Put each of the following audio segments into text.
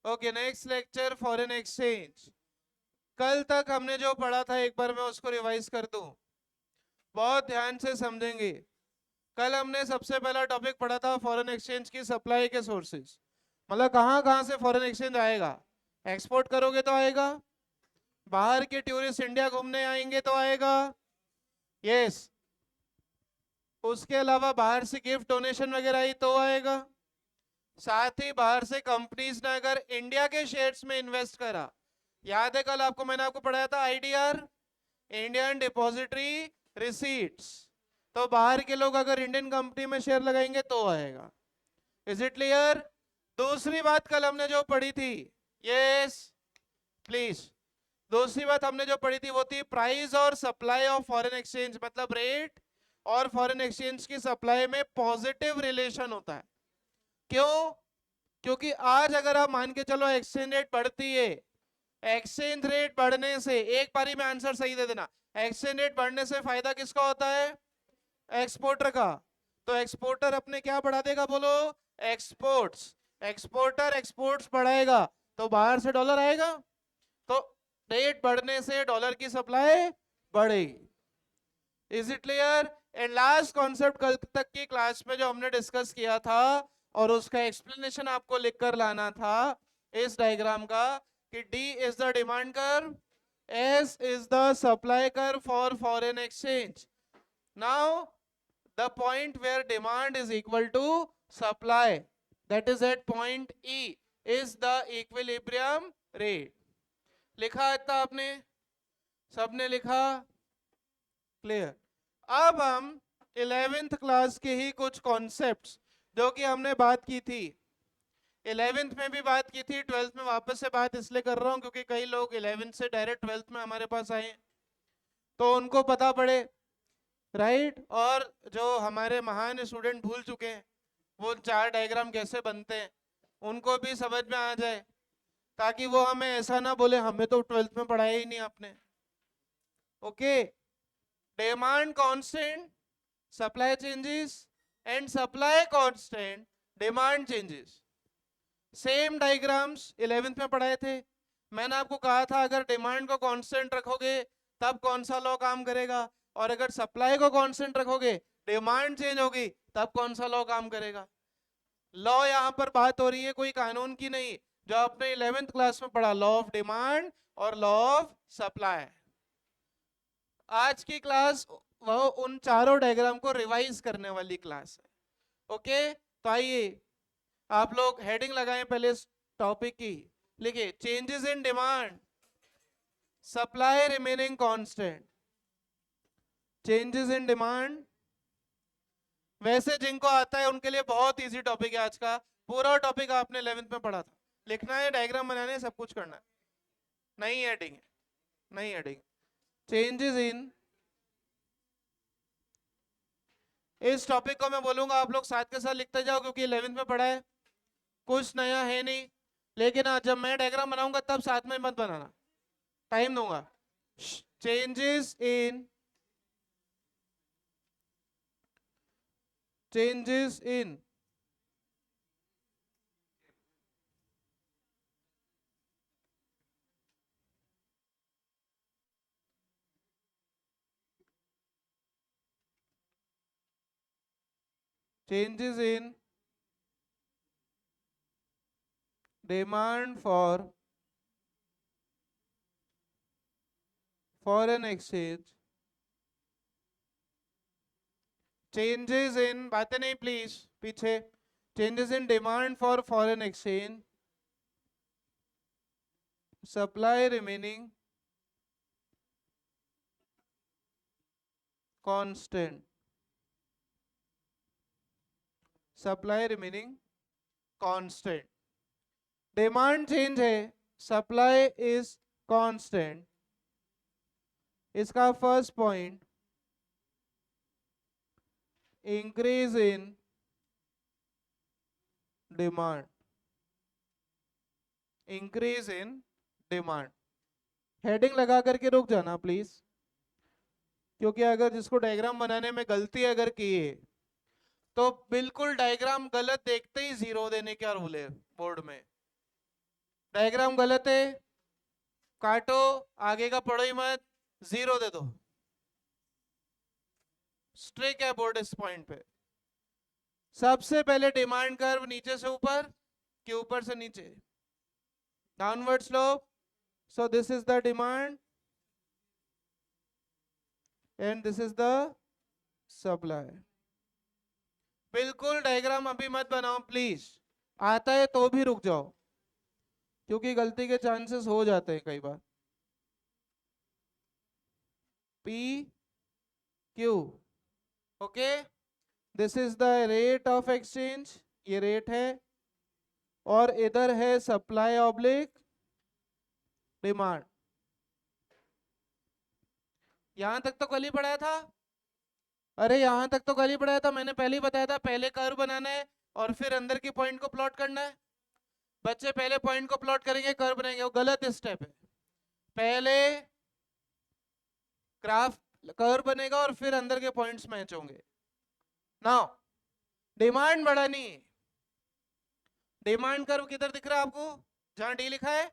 Okay, next lecture foreign exchange. कल तक हमने जो पढ़ा था एक बार मैं उसको रिवाइज कर दूं, बहुत ध्यान से समझेंगे। कल हमने सबसे पहला टॉपिक पढ़ा था फॉरेन एक्सचेंज की सप्लाई के सोर्सेज, मतलब कहाँ कहाँ से फॉरेन एक्सचेंज आएगा। एक्सपोर्ट करोगे तो आएगा, बाहर के टूरिस्ट इंडिया घूमने आएंगे तो आएगा, यस। उसके अलावा बाहर से गिफ्ट डोनेशन वगैरह आई तो आएगा। साथ ही बाहर से कंपनीज ने अगर इंडिया के शेयर्स में इन्वेस्ट करा, याद है कल आपको मैंने आपको पढ़ाया था आईडीआर, इंडियन डिपॉजिटरी रिसीट्स, तो बाहर के लोग अगर इंडियन कंपनी में शेयर लगाएंगे तो आएगा। Is it clear? दूसरी बात कल हमने जो पढ़ी थी, यस प्लीज, दूसरी बात हमने जो पढ़ी थी वो थी प्राइस और सप्लाई ऑफ फॉरेन एक्सचेंज, मतलब रेट और फॉरेन एक्सचेंज की सप्लाई में पॉजिटिव रिलेशन होता है। क्यों? क्योंकि आज अगर आप मान के चलो एक्सचेंज रेट बढ़ती है, एक्सचेंज रेट बढ़ने से, एक बारी में आंसर सही दे देना, एक्सचेंज रेट बढ़ने से फायदा किसका होता है? एक्सपोर्टर का। तो एक्सपोर्टर अपने क्या बढ़ा देगा बोलो? एक्सपोर्ट्स। एक्सपोर्टर एक्सपोर्ट्स बढ़ाएगा तो बाहर से डॉलर आएगा, तो रेट बढ़ने से डॉलर की सप्लाई बढ़ेगी। Is it clear? And last concept कल तक की क्लास में जो हमने डिस्कस किया था और उसका एक्सप्लेनेशन आपको लिखकर लाना था इस डायग्राम का, कि D is the demand curve, S is the supply curve for foreign exchange. Now the point where demand is equal to supply, that is at point E, is the equilibrium rate। लिखा इतना आपने? सबने लिखा? Clear? अब हम 11th class के ही कुछ concepts जो कि हमने बात की थी, 11th में भी बात की थी, 12th में वापस से बात इसलिए कर रहा हूं क्योंकि कई लोग 11th से डायरेक्ट 12th में हमारे पास आए तो उनको पता पड़े, राइट। और जो हमारे महान स्टूडेंट भूल चुके हैं वो चार डायग्राम कैसे बनते हैं उनको भी समझ में आ जाए, ताकि वो हमें ऐसा ना बोले हमें तो 12th में पढ़ाया ही नहीं आपने। Okay, demand constant, supply changes, and supply constant, demand changes. Same diagrams 11th में पढ़ाए थे। मैंने आपको कहा था अगर डिमांड को कांस्टेंट रखोगे तब कौन सा लॉ काम करेगा, और अगर सप्लाई को कांस्टेंट रखोगे, डिमांड चेंज होगी, तब कौन सा लॉ काम करेगा। लॉ यहाँ पर बात हो रही है कोई कानून की नहीं, जो आपने 11th क्लास में पढ़ा, लॉ ऑफ डिमांड और लॉ ऑफ सप्लाई। आज की क्लास वो उन चारों डायग्राम को रिवाइज करने वाली क्लास है। ओके, तो आइए आप लोग हेडिंग लगाएं पहले इस टॉपिक की, लिखिए changes in demand, supply remaining constant. Changes in demand, वैसे जिनको आता है उनके लिए बहुत इजी टॉपिक है आज का, पूरा टॉपिक आपने 11th में पढ़ा था। लिखना है, डायग्राम बनाने, सब कुछ करना है, नहीं हेडिंग है, नहीं हेडिंग। चेंजेस इन, इस टॉपिक को मैं बोलूंगा आप लोग साथ के साथ लिखते जाओ क्योंकि 11th में पढ़ा है, कुछ नया है नहीं। लेकिन आज जब मैं डायग्राम बनाऊंगा तब साथ में मत बनाना, टाइम दूंगा। Changes in, changes in changes in demand for foreign exchange, changes in, बातें नहीं प्लीज पीछे, changes in demand for foreign exchange, supply remaining constant, supply remaining constant। Demand change है, सप्लाई इज कांस्टेंट। इसका first point, increase in demand, increase in demand. Heading लगा करके रुक जाना please, क्योंकि अगर जिसको डायग्राम बनाने में गलती अगर की है तो बिल्कुल डायग्राम गलत देखते ही जीरो देने का रूल है बोर्ड में। डायग्राम गलत है, काटो, आगे का पढ़ो ही मत, 0 दे दो। स्ट्रिक है बोर्ड इस पॉइंट पे। सबसे पहले डिमांड कर्व नीचे से ऊपर कि ऊपर से नीचे, downward slope. So this is the demand and this is the supply. बिल्कुल डायग्राम अभी मत बनाओ प्लीज, आता है तो भी रुक जाओ, क्योंकि गलती के चांसेस हो जाते हैं कई बार। P Q, okay, this is the rate of exchange, ये रेट है, और इधर है सप्लाई ऑब्लिक डिमांड। यहां तक तो कल ही पढ़ाया था। अरे यहां तक तो कल ही पढ़ाया था, मैंने पहले ही बताया था, पहले कर्व बनाना है और फिर अंदर की पॉइंट को प्लॉट करना है। बच्चे पहले पॉइंट को प्लॉट करेंगे, कर्व बनाएंगे, वो गलत स्टेप है। पहले ग्राफ कर्व बनेगा और फिर अंदर के पॉइंट्स मैच होंगे। नाउ डिमांड बढ़ानी है। डिमांड कर्व किधर दिख रहा है आपको, जहां डी लिखा है?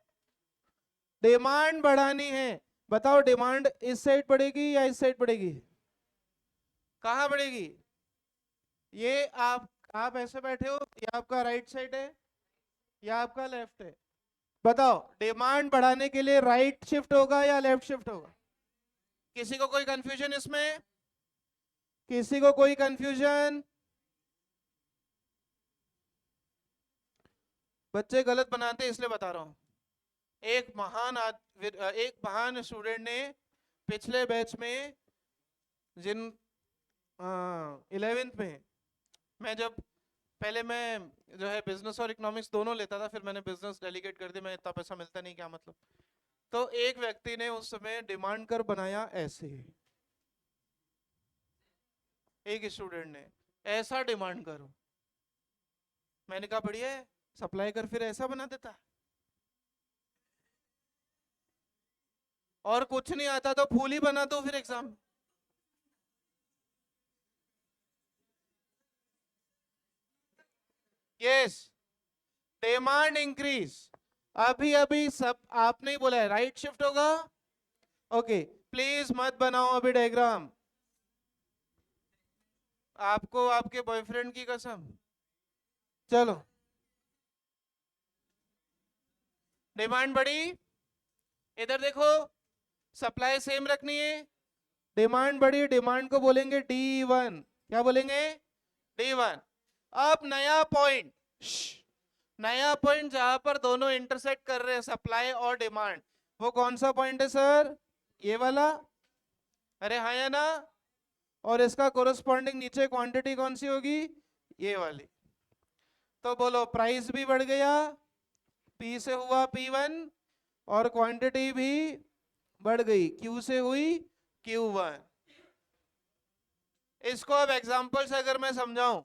डिमांड बढ़ानी है, बताओ डिमांड इस साइड बढ़ेगी या इस साइड बढ़ेगी? कहां बढ़ेगी? ये आप ऐसे बैठे हो, ये आपका राइट साइड है या आपका लेफ्ट है? बताओ डिमांड बढ़ाने के लिए राइट शिफ्ट होगा या लेफ्ट शिफ्ट होगा? किसी को कोई कंफ्यूजन इसमें? किसी को कोई कंफ्यूजन? बच्चे गलत बनाते हैं इसलिए बता रहा हूं। एक महान स्टूडेंट ने पिछले बैच में, जिन 11th में, मैं जब पहले मैं जो है बिजनेस और इकोनॉमिक्स दोनों लेता था, फिर मैंने बिजनेस डेलीगेट कर दिया, मैं इतना पैसा मिलता नहीं, क्या मतलब। तो एक व्यक्ति ने उस समय डिमांड कर बनाया ऐसे, एक स्टूडेंट ने ऐसा डिमांड करो। मैंने कहा बढ़िया है, सप्लाई कर फिर ऐसा बना देता, और कुछ नहीं आता तो फूल ही बना दो फिर एग्जाम। Yes, demand increase. अभी अभी सब आपने ही बोला है, राइट शिफ्ट होगा। ओके, प्लीज मत बनाओ अभी डायग्राम, आपको आपके बॉयफ्रेंड की कसम। चलो, डिमांड बढ़ी, इधर देखो, सप्लाई सेम रखनी है। डिमांड बढ़ी, डिमांड को बोलेंगे D1, क्या बोलेंगे? D1। अब नया पॉइंट, नया पॉइंट जहां पर दोनों इंटरसेक्ट कर रहे हैं, सप्लाई और डिमांड, वो कौन सा पॉइंट है सर? ये वाला? अरे हाँ या ना? और इसका कोरस्पॉन्डिंग नीचे क्वांटिटी कौन सी होगी? ये वाली। तो बोलो प्राइस भी बढ़ गया, P से हुआ P1, और क्वांटिटी भी बढ़ गई, Q से हुई Q1। इसको अब एग्जांपल से अगर मैं समझाऊं,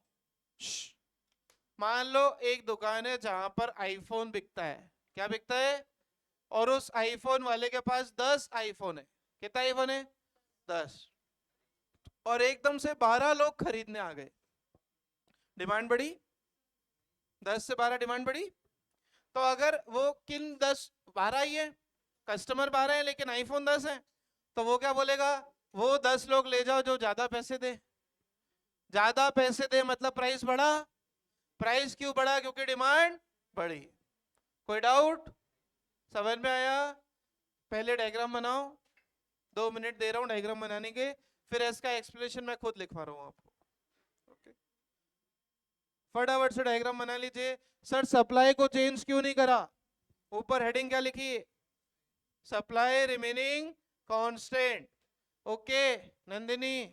मान लो एक दुकान है जहां पर आईफोन बिकता है, क्या बिकता है? और उस आईफोन वाले के पास 10 आईफोन है। कितना आईफोन है? 10। और एकदम से 12 लोग खरीदने आ गए, डिमांड बढ़ी, 10 से 12 डिमांड बढ़ी। तो अगर वो किन 12 ही है, कस्टमर 12 है लेकिन आईफोन 10 है, तो वो क्या बोलेगा? वो 10 लोग ले जाओ जो ज्यादा पैसे दे। ज्यादा पैसे दे मतलब प्राइस बढ़ा। प्राइस क्यों बढ़ा? क्योंकि डिमांड बढ़ी। कोई डाउट? समझ में आया? पहले डायग्राम बनाओ, 2 मिनट दे रहा हूं डायग्राम बनाने के, फिर इसका एक्सप्लेनेशन मैं खुद लिखवा रहा हूं आपको। ओके, फटाफट से डायग्राम बना लीजिए। सर सप्लाई को चेंज क्यों नहीं करा? ऊपर हेडिंग क्या लिखी है? Supply remaining constant. Okay Nandini,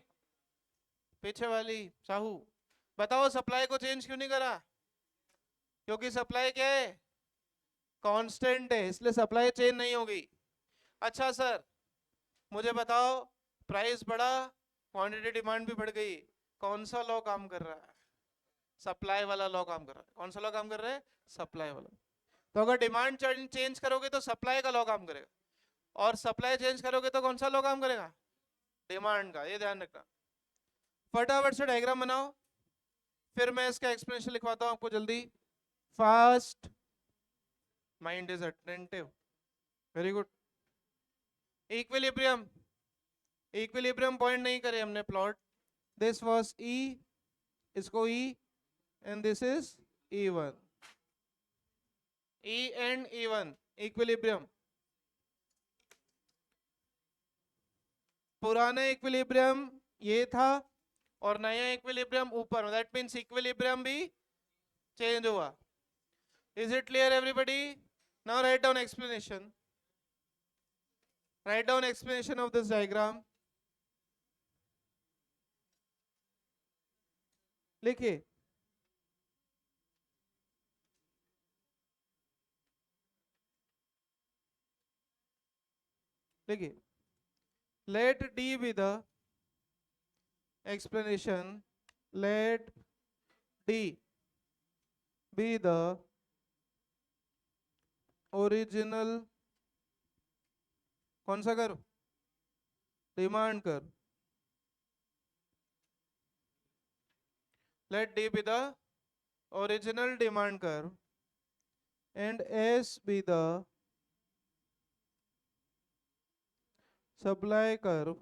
पीछे वाली साहू, बताओ सप्लाई को चेंज क्यों नहीं करा? क्योंकि सप्लाई क्या है? कांस्टेंट है, इसलिए सप्लाई चेंज नहीं होगी। अच्छा सर मुझे बताओ, प्राइस बढ़ा, क्वांटिटी डिमांड भी बढ़ गई, कौन सा लॉ काम कर रहा है? सप्लाई वाला लॉ काम कर रहा है। कौन सा लॉ काम कर रहा है? सप्लाई वाला। तो अगर डिमांड चेंज करोगे तो सप्लाई का लॉ काम करेगा, और सप्लाई चेंज करोगे तो कौन सा लॉ काम करेगा? डिमांड का, ये ध्यान रखना। फटाफट से डायग्राम बनाओ, फिर मैं इसका एक्सप्लेनेशन लिखवाता हूं आपको जल्दी, fast. Mind is attentive, very good. Equilibrium, equilibrium point नहीं करे हमने प्लॉट, दिस वाज ई, इसको E and this is E1, E and E1 equilibrium. पुराना इक्विलिब्रियम ये था और नया इक्विलिब्रियम ऊपर, दैट मींस इक्विलिब्रियम भी चेंज हुआ। Is it clear everybody? Now write down explanation, write down explanation of this diagram. लिखिए, लिखिए, let D be the explanation, let D be the original, कौन सा curve? Demand curve. let D be the original demand curve and S be the supply curve,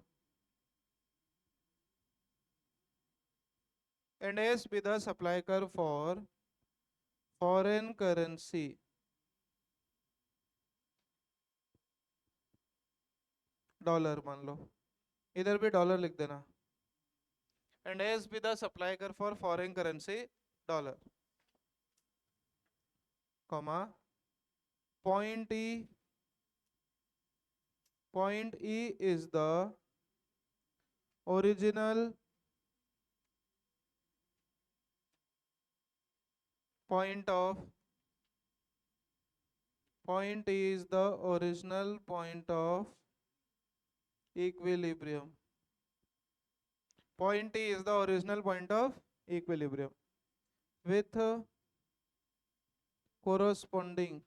and S be the supply curve for foreign currency। Dollar मान लो, इधर भी dollar लिख देना, and S be the supply curve for foreign currency dollar, comma point E is the original point of, point E is the original point of equilibrium, point E is the original point of equilibrium with corresponding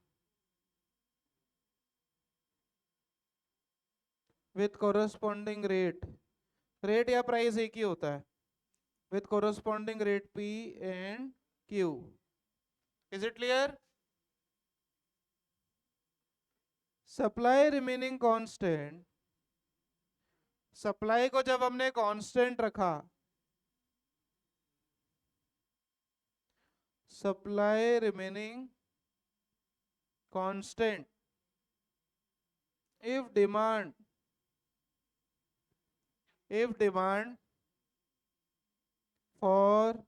rate, rate या price एक ही होता है, with corresponding rate P and Q। is it clear? supply remaining constant, supply को जब हमने constant रखा, supply remaining constant, if demand for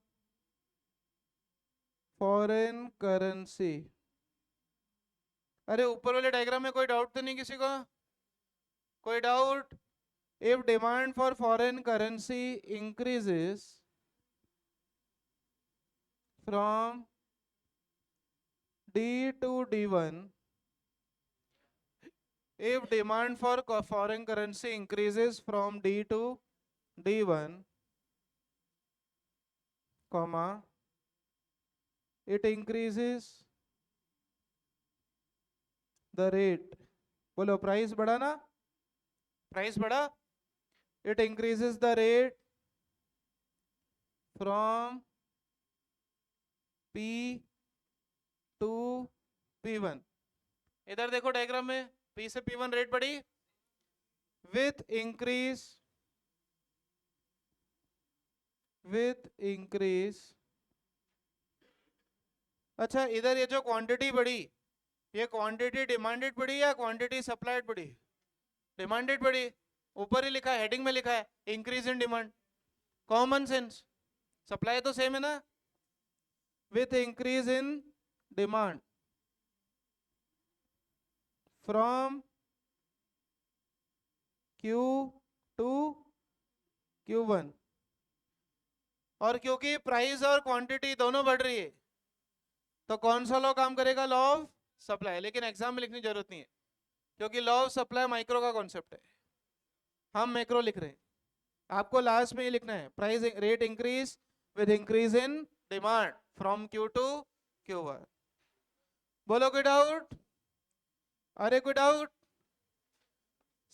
foreign currency, अरे ऊपर वाले डायग्राम में कोई डाउट तो नहीं किसी को? कोई doubt? if demand for foreign currency increases from D to D1, if demand for foreign currency increases from D to D1, comma it increases the rate, बोलो प्राइस बढ़ा ना, प्राइस बढ़ा, it increases the rate from P to P1। इधर देखो diagram में, P से P1 rate बढ़ी with increase अच्छा इधर ये जो क्वांटिटी बढ़ी, ये क्वांटिटी डिमांडेड बढ़ी या क्वांटिटी सप्लाइड बढ़ी? डिमांडेड बढ़ी, ऊपर ही लिखा है, हेडिंग में लिखा है increase in demand, common sense, supply तो सेम है ना, with increase in demand from Q to Q1, और क्योंकि प्राइस और क्वांटिटी दोनों बढ़ रही है तो कौन सा लॉ काम करेगा? Law of supply. लेकिन एग्जाम में लिखने की जरूरत नहीं है क्योंकि लॉ ऑफ सप्लाई माइक्रो का कॉन्सेप्ट है, हम मैक्रो लिख रहे हैं। आपको लास्ट में ये लिखना है, price rate increase with increase in demand from Q to Q1। बोलो कोई डाउट? अरे कोई डाउट?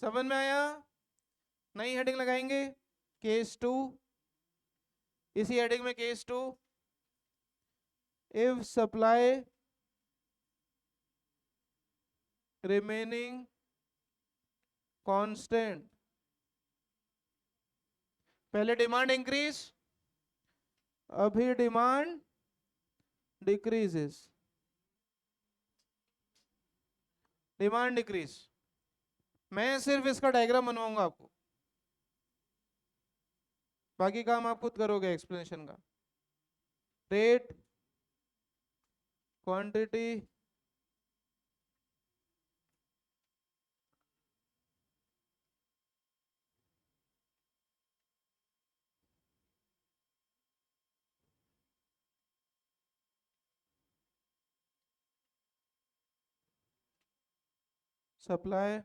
समझ में आया? नई हेडिंग लगाएंगे, केस 2, इसी हेडिंग में case 2, if supply remaining constant. पहले डिमांड इंक्रीज, अभी डिमांड डिक्रीजेस, डिमांड डिक्रीज। मैं सिर्फ इसका डायग्राम बनवाऊंगा आपको, बाकी काम आप खुद करोगे एक्सप्लेनेशन का। Rate, quantity, supply,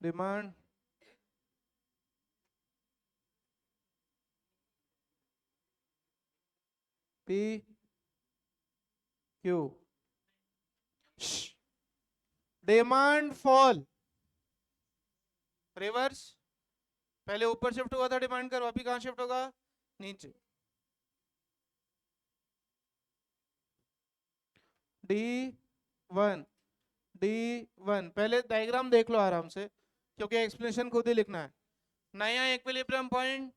demand, P Q. Demand fall reverse, पहले ऊपर शिफ्ट हुआ था डिमांड करो, अभी कहां शिफ्ट होगा? नीचे। D1, D1, पहले डायग्राम देख लो आराम से, क्योंकि एक्सप्लेनेशन खुद ही लिखना है। नया इक्विलिब्रियम पॉइंट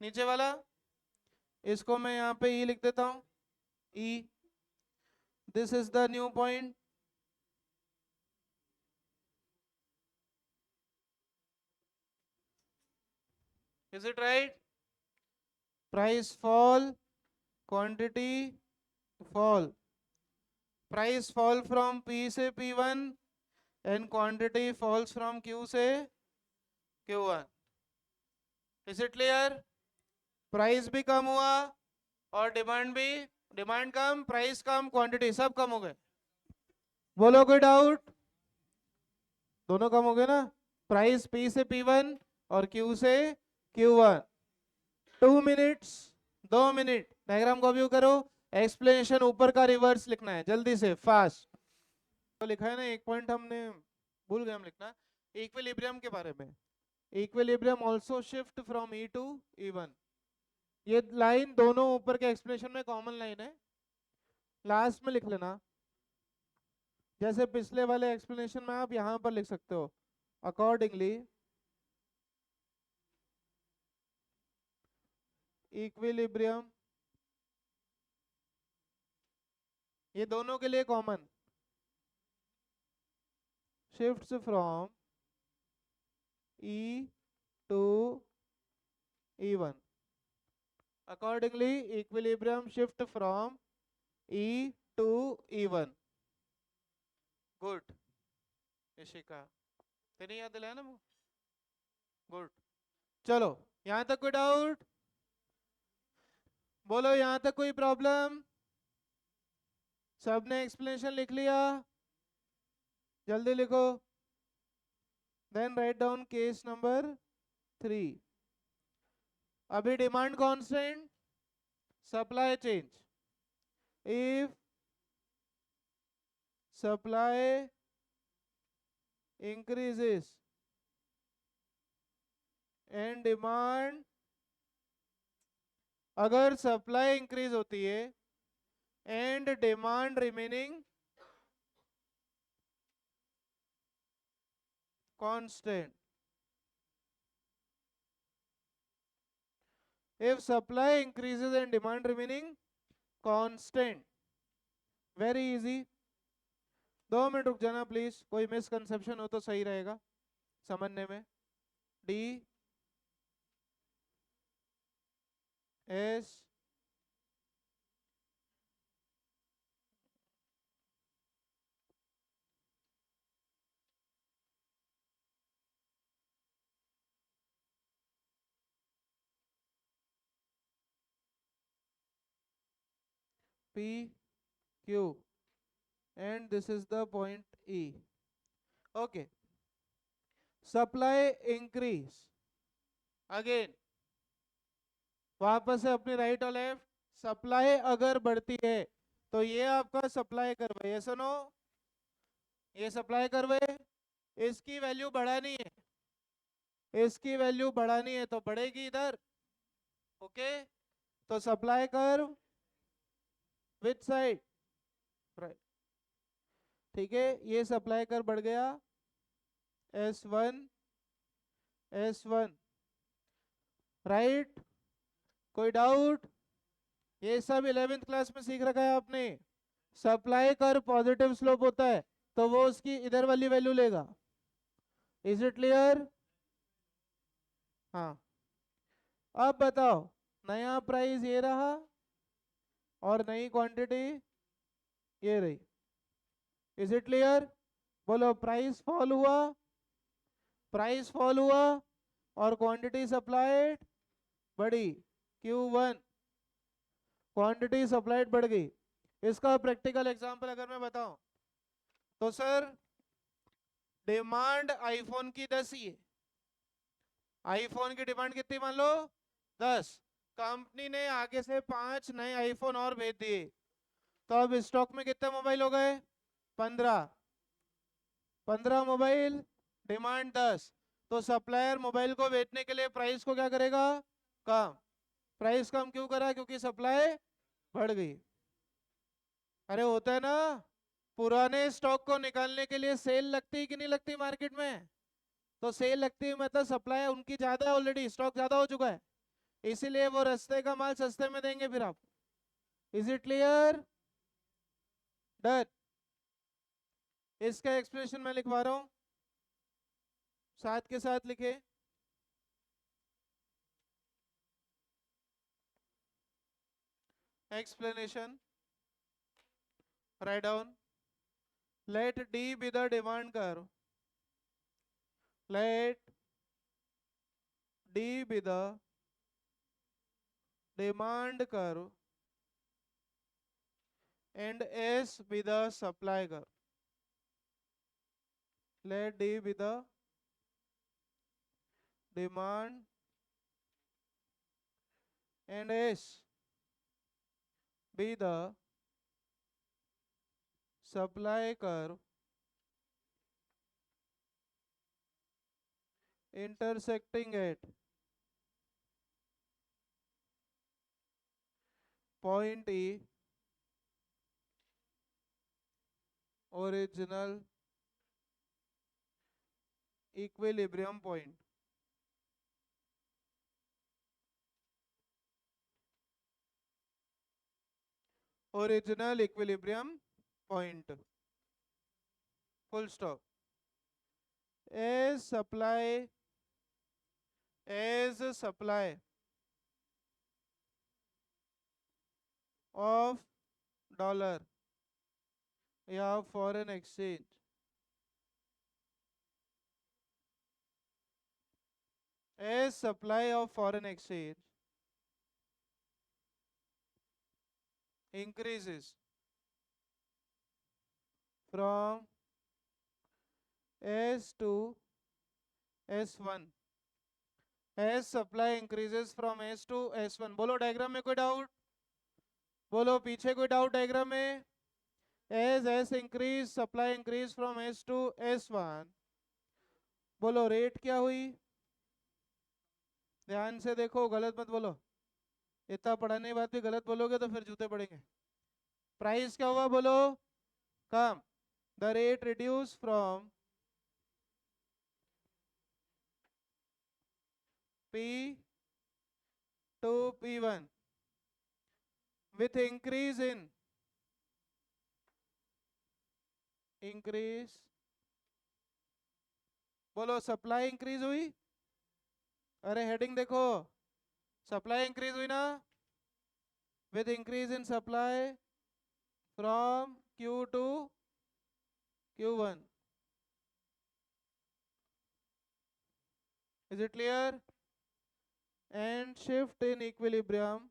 नीचे वाला, इसको मैं यहाँ पे E लिख देता हूँ, E, this is the new point. Is it right? Price fall, quantity fall, price fall from P से P1 and quantity falls from Q से Q1। Is it clear? Price भी कम हुआ और डिमांड भी, डिमांड कम, price कम, quantity सब कम हो गए। बोलो कोई डाउट? दोनों कम हो गए ना? प्राइस P से P1 और Q से Q1। 2 मिनट्स, 2 मिनट, डायग्राम को व्यू करो। एक्सप्लेनेशन ऊपर का रिवर्स लिखना है, जल्दी से फास्ट। तो लिखा है ना, एक पॉइंट हमने भूल गए हम लिखना, इक्विलिब्रियम के बारे में। Equilibrium also shift from E to E1। ये लाइन दोनों ऊपर के एक्सप्लेनेशन में कॉमन लाइन है, लास्ट में लिख लेना। जैसे पिछले वाले एक्सप्लेनेशन में आप यहां पर लिख सकते हो, अकॉर्डिंगली इक्विलिब्रियम, ये दोनों के लिए common, shifts from E to E1। accordingly equilibrium shift from E to E1। Good, Ishika तेने याद दिलाया ना वो, गुड। चलो यहां तक कोई डाउट? बोलो यहां तक कोई प्रॉब्लम? सबने एक्सप्लेनेशन लिख लिया? जल्दी लिखो। Then write down case number 3। अभी demand constant, supply change. If supply increases and demand, अगर सप्लाई इंक्रीज होती है and demand remaining constant, if supply increases and demand remaining constant, very easy। 2 minute रुक जाना प्लीज, कोई misconception हो तो सही रहेगा समझने में। D S P Q and this is the point E। okay, supply increase, again वापस से अपनी राइट और लेफ्ट। सप्लाई अगर बढ़ती है तो ये आपका सप्लाई कर्व है, ये सुनो, ये सप्लाई कर्व है, इसकी वैल्यू बढ़ानी है, इसकी वैल्यू बढ़ानी है तो बढ़ेगी इधर। ओके, तो supply curve which side? Right, ठीक है, ये सप्लाई कर बढ़ गया S1 S1, राइट, कोई डाउट? ये सब 11th क्लास में सीख रखा है आपने। सप्लाई कर पॉजिटिव स्लोप होता है तो वो उसकी इधर वाली वैल्यू लेगा। Is it clear? हाँ, अब बताओ, नया प्राइस ये रहा और नई क्वांटिटी ये रही। Is it clear? बोलो, प्राइस फॉल हुआ, प्राइस फॉल हुआ और क्वांटिटी सप्लाइड बढ़ी, Q1, क्वांटिटी सप्लाइड बढ़ गई। इसका प्रैक्टिकल एग्जांपल अगर मैं बताऊं तो सर, डिमांड आईफोन की 10 ही है। आईफोन की डिमांड कितनी मान लो? 10। कंपनी ने आगे से 5 नए आईफोन और भेज दिए, तो अब स्टॉक में कितने मोबाइल हो गए? 15। 15 मोबाइल, डिमांड 10। तो सप्लायर मोबाइल को बेचने के लिए प्राइस को क्या करेगा? कम। प्राइस कम क्यों करा? क्योंकि सप्लाई बढ़ गई। अरे होता है ना, पुराने स्टॉक को निकालने के लिए सेल लगती कि नहीं लगती मार्केट में? तो सेल लगती है मतलब सप्लाई उनकी ज्यादा है, ऑलरेडी स्टॉक ज्यादा हो चुका है, इसीलिए वो सस्ते का माल सस्ते में देंगे फिर आप। Is it clear? डन। इसका एक्सप्लेनेशन मैं लिखवा रहा हूं, साथ के साथ लिखे। Explanation, write down, let D be the demand curve, let D be the demand curve and S be the supply curve. Let D be the demand and S be the supply curve intersecting at point E, original equilibrium point. Original equilibrium point. Full stop. As supply of dollar या foreign exchange as supply of foreign exchange increases from S to S1, as supply increases from S to S1। बोलो diagram में कोई doubt? बोलो पीछे कोई doubt diagram में? as S increase, supply increase from S to S1। बोलो rate क्या हुई? ध्यान से देखो, गलत मत बोलो, इतना पढ़ाने के बाद भी गलत बोलोगे तो फिर जूते पड़ेंगे। प्राइस क्या हुआ? बोलो कम। The rate reduce from P to P1 with increase बोलो सप्लाई इंक्रीज हुई। अरे हेडिंग देखो, सप्लाई इंक्रीज हुई ना, with increase in supply from Q to Q1। Is it clear? And shift in equilibrium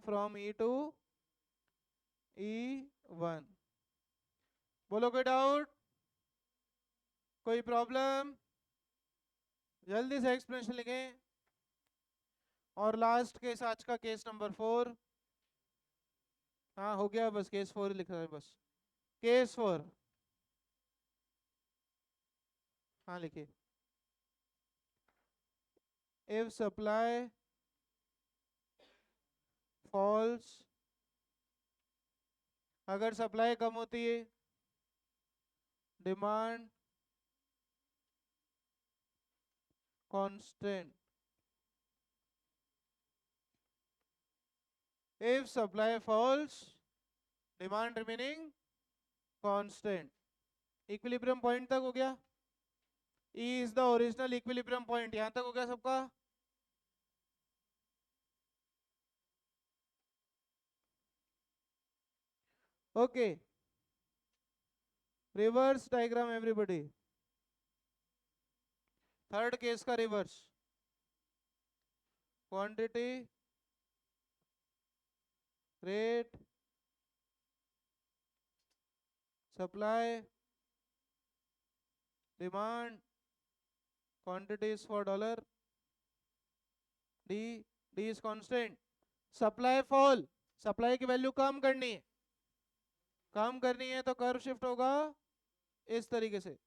from E to E1। बोलो कोई doubt, कोई problem? जल्दी से एक्सप्लेनेशन लिखें। और लास्ट केस आज का केस नंबर 4। हाँ हो गया, बस केस 4 लिख रहा है बस। केस 4, हाँ लिखिए। if supply falls, अगर सप्लाई कम होती है, demand constant, if supply falls, demand remaining constant. Equilibrium point तक हो गया. E is the original equilibrium point. यहां तक हो गया सबका. Okay, reverse diagram everybody. Third case का reverse. Quantity, rate, supply, demand, quantities for dollar, D is constant. Supply fall, supply की वैल्यू कम करनी है, कम करनी है तो कर्व शिफ्ट होगा इस तरीके से.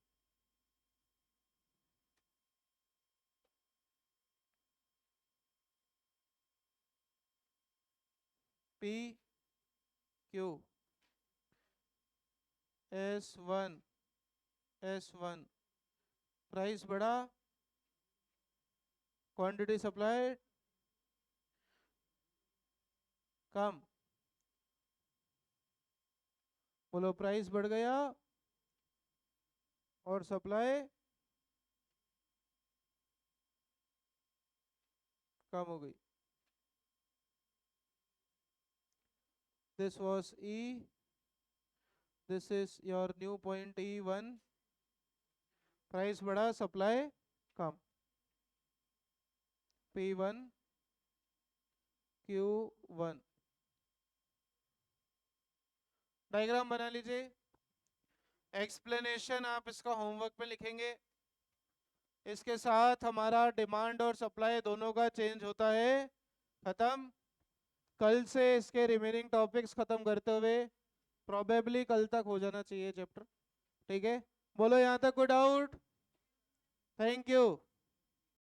P Q S1 S1, price बढ़ा, क्वांटिटी सप्लाई कम. बोलो प्राइस बढ़ गया और सप्लाई कम हो गई. This was E, this is your new point E1. Price बढ़ा, सप्लाई कम. P1 Q1. डायग्राम बना लीजिए. एक्सप्लेनेशन आप इसका होमवर्क पे लिखेंगे. इसके साथ हमारा डिमांड और सप्लाई दोनों का चेंज होता है खत्म. कल से इसके रिमेनिंग टॉपिक्स खत्म करते हुए प्रोबेबली कल तक हो जाना चाहिए चैप्टर. ठीक है, बोलो यहां तक कोई डाउट? Thank you.